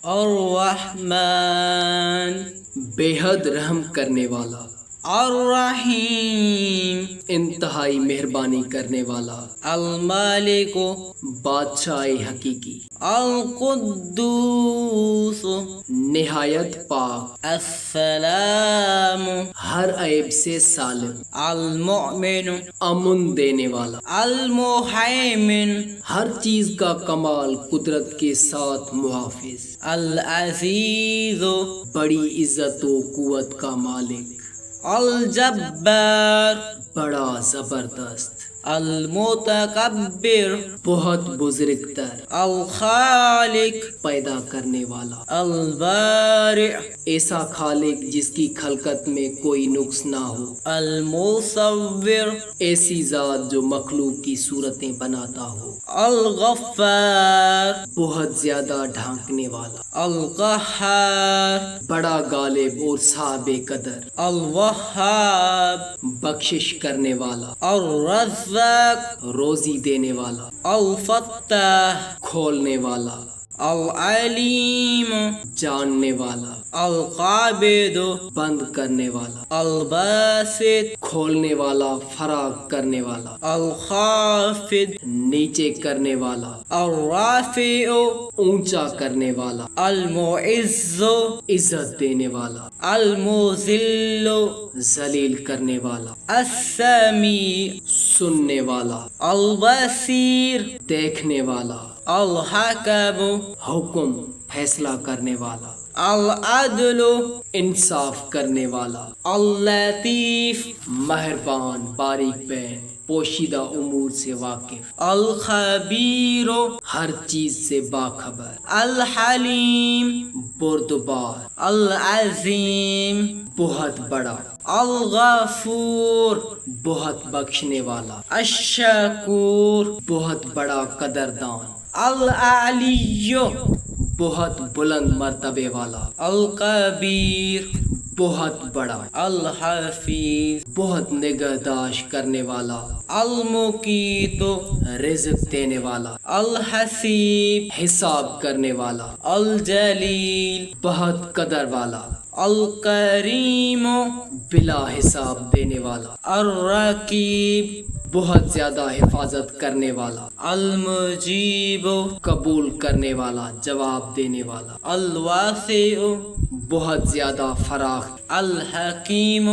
الرحمن بے حد رحم کرنے والا، الرحیم انتہائی مہربانی کرنے والا، المالک بادشاہ حقیقی، القدوس نہایت پاک، السلام ہر عیب سے سالم، المؤمن امن دینے والا، المہیمن ہر چیز کا کمال قدرت کے ساتھ محافظ، العزیز بڑی عزت و قوت کا مالک، الجبار بڑا زبردست، المتکبر بہت بزرگ تر، الخالق پیدا کرنے والا، البارئ ایسا خالق جس کی خلقت میں کوئی نقص نہ ہو، المصور ایسی ذات جو مخلوق کی صورتیں بناتا ہو، الغفار بہت زیادہ ڈھانکنے والا، القہار بڑا غالب اور صاحب قدر، الوہاب بخشش کرنے والا، الرزاق روزی دینے والا، الفتاح کھولنے والا، العلیم جاننے والا، القابض بند کرنے والا، الباسط کھولنے والا، فراغ کرنے والا، الخافض نیچے کرنے والا، الرافع اونچا کرنے والا، المعز عزت دینے والا، المذل ذلیل کرنے والا، السمیع سننے والا، البصیر دیکھنے والا، الحکم حکم فیصلہ کرنے والا، العدل انصاف کرنے والا، اللطیف مہربان، باریک بین، پوشیدہ امور سے واقف، الخبیر ہر چیز سے باخبر، الحلیم بردبار، العظیم بہت بڑا، الغفور بہت بخشنے والا، الشکور بہت بڑا قدردان، العلی بہت بلند مرتبے والا، الکبیر بہت بڑا، الحفیظ بہت نگہداشت کرنے والا، المقیت رزق دینے والا، الحسیب حساب کرنے والا، الجلیل بہت قدر والا، الکریم بلا حساب دینے والا، الرقیب بہت زیادہ حفاظت کرنے والا، المجیب قبول کرنے والا، جواب دینے والا، الواسع بہت زیادہ فراخ، الحکیم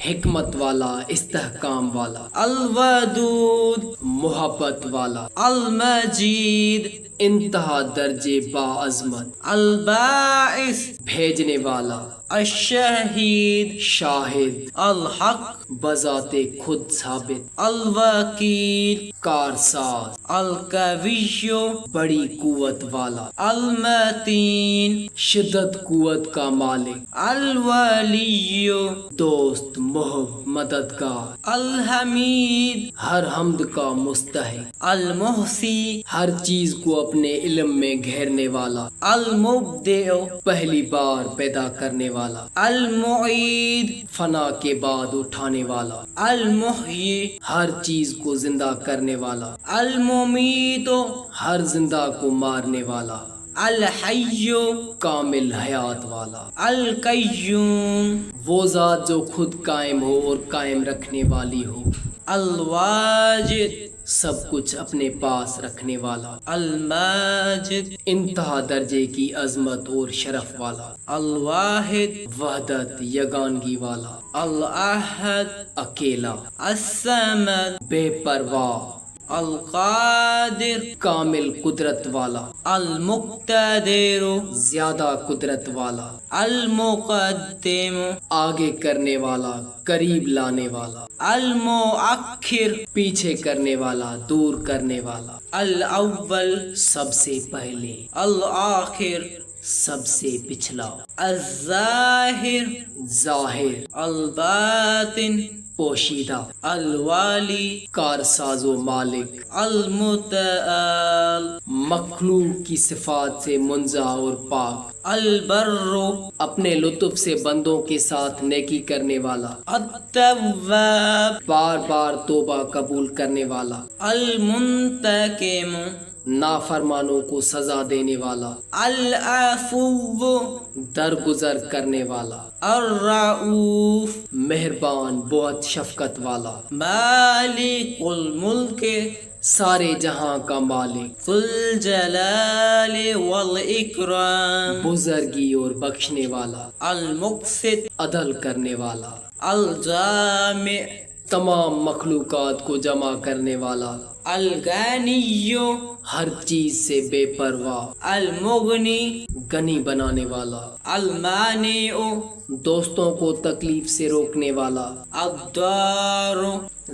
حکمت والا، استحکام والا، الودود محبت والا، المجید انتہا درجے باعظمت، الباعث بھیجنے والا، الشہید شاہد، الحق بذات خود ثابت، الوکیل کارساز، القوی بڑی قوت والا، المتین شدت قوت کا مالک، الولی دوست، محب، مددگار، الحمید ہر حمد کا مستحق، المحصی ہر چیز کو اپنے علم میں گھیرنے والا، المبدع پہلی بار پیدا کرنے والا، المعید فنا کے بعد اٹھانے والا، المحیی ہر چیز کو زندہ کرنے والا، الممیت ہر زندہ کو مارنے والا، الحی کامل حیات والا، القیوم وہ ذات جو خود قائم ہو اور قائم رکھنے والی ہو، الواجد سب کچھ اپنے پاس رکھنے والا، الماجد انتہا درجے کی عظمت اور شرف والا، الواحد وحدت، یگانگی والا، الاحد اکیلا، الصمد بے پرواہ، القادر کامل قدرت والا، المقتدر زیادہ قدرت والا، المقدم آگے کرنے والا، قریب لانے والا، المؤخر پیچھے کرنے والا، دور کرنے والا، الاول سب سے پہلے، الآخر سب سے پچھلا، الظاہر ظاہر، الباطن پوشیدہ، الوالی کارساز و مالک، المتعال مخلوق کی صفات سے منزہ اور پاک، البر اپنے لطف سے بندوں کے ساتھ نیکی کرنے والا، التواب بار بار توبہ قبول کرنے والا، المنتقم نافرمانوں کو سزا دینے والا، العفو درگزر کرنے والا، الرؤوف مہربان بہت شفقت والا، مالک الملک سارے جہاں کا مالک، ذو الجلال والاکرام بزرگی اور بخشنے والا، المقسط عدل کرنے والا، الجامع تمام مخلوقات کو جمع کرنے والا، الغنی ہر چیز سے بے پرواہ، المغنی غنی بنانے والا، المانع دوستوں کو تکلیف سے روکنے والا، الضار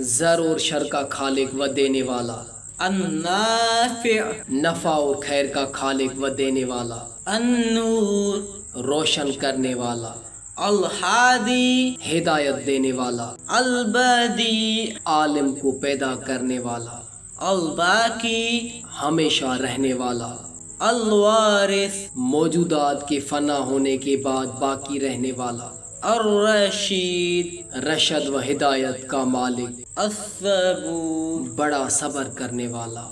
زر اور شر کا خالق و دینے والا، النافع نفع اور خیر کا خالق و دینے والا، النور روشن کرنے والا، الحادی ہدایت دینے والا، البدیع عالم کو پیدا کرنے والا، الباقی ہمیشہ رہنے والا، الوارث موجودات کے فنا ہونے کے بعد باقی رہنے والا، الرشید رشد و ہدایت کا مالک، الصبور بڑا صبر کرنے والا۔